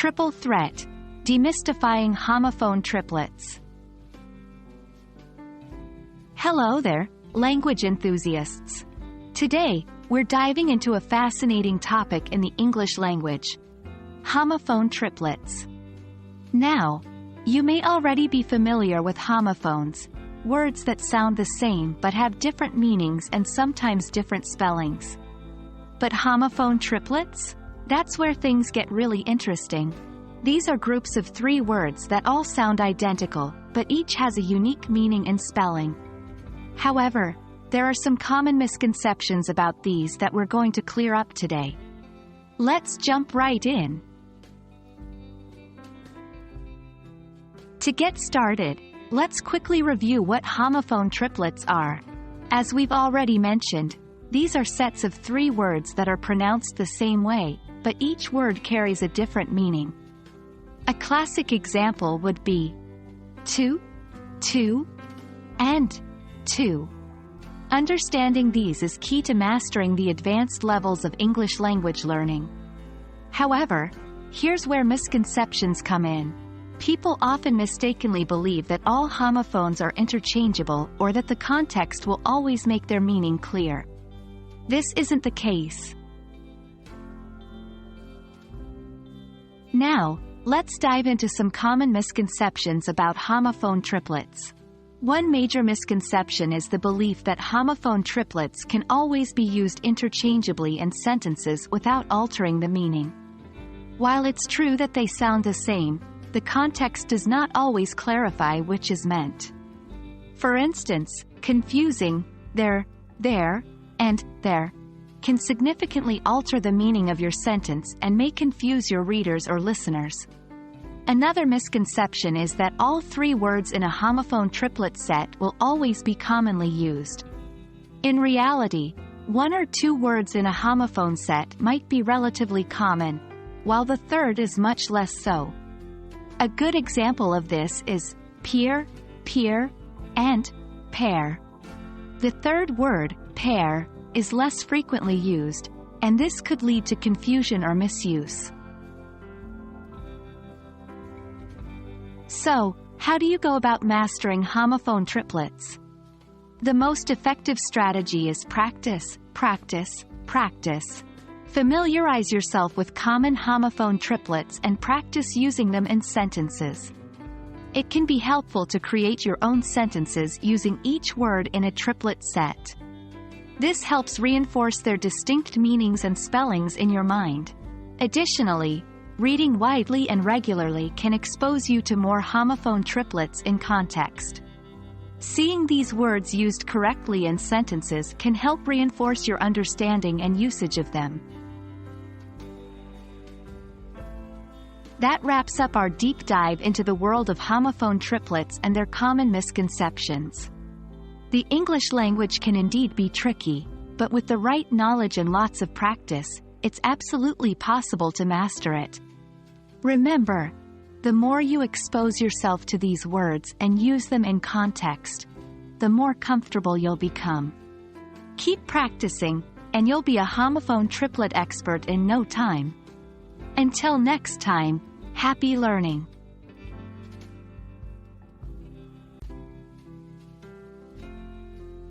Triple threat: demystifying homophone triplets. Hello there, language enthusiasts. Today, we're diving into a fascinating topic in the English language: homophone triplets. Now, you may already be familiar with homophones, words that sound the same but have different meanings and sometimes different spellings. But homophone triplets? That's where things get really interesting. These are groups of 3 words that all sound identical, but each has a unique meaning and spelling. However, there are some common misconceptions about these that we're going to clear up today. Let's jump right in. To get started, let's quickly review what homophone triplets are. As we've already mentioned, these are sets of 3 words that are pronounced the same way, but each word carries a different meaning. A classic example would be to, and to. Understanding these is key to mastering the advanced levels of English language learning. However, here's where misconceptions come in. People often mistakenly believe that all homophones are interchangeable or that the context will always make their meaning clear. This isn't the case. Now, let's dive into some common misconceptions about homophone triplets. One major misconception is the belief that homophone triplets can always be used interchangeably in sentences without altering the meaning. While it's true that they sound the same, the context does not always clarify which is meant. For instance, confusing there, and there can significantly alter the meaning of your sentence and may confuse your readers or listeners. Another misconception is that all 3 words in a homophone triplet set will always be commonly used. In reality, 1 or 2 words in a homophone set might be relatively common, while the third is much less so. A good example of this is peer, and pair. The third word, pair, is less frequently used, and this could lead to confusion or misuse. So, how do you go about mastering homophone triplets? The most effective strategy is practice, practice, practice. Familiarize yourself with common homophone triplets and practice using them in sentences. It can be helpful to create your own sentences using each word in a triplet set. This helps reinforce their distinct meanings and spellings in your mind. Additionally, reading widely and regularly can expose you to more homophone triplets in context. Seeing these words used correctly in sentences can help reinforce your understanding and usage of them. That wraps up our deep dive into the world of homophone triplets and their common misconceptions. The English language can indeed be tricky, but with the right knowledge and lots of practice, it's absolutely possible to master it. Remember, the more you expose yourself to these words and use them in context, the more comfortable you'll become. Keep practicing, and you'll be a homophone triplet expert in no time. Until next time, happy learning!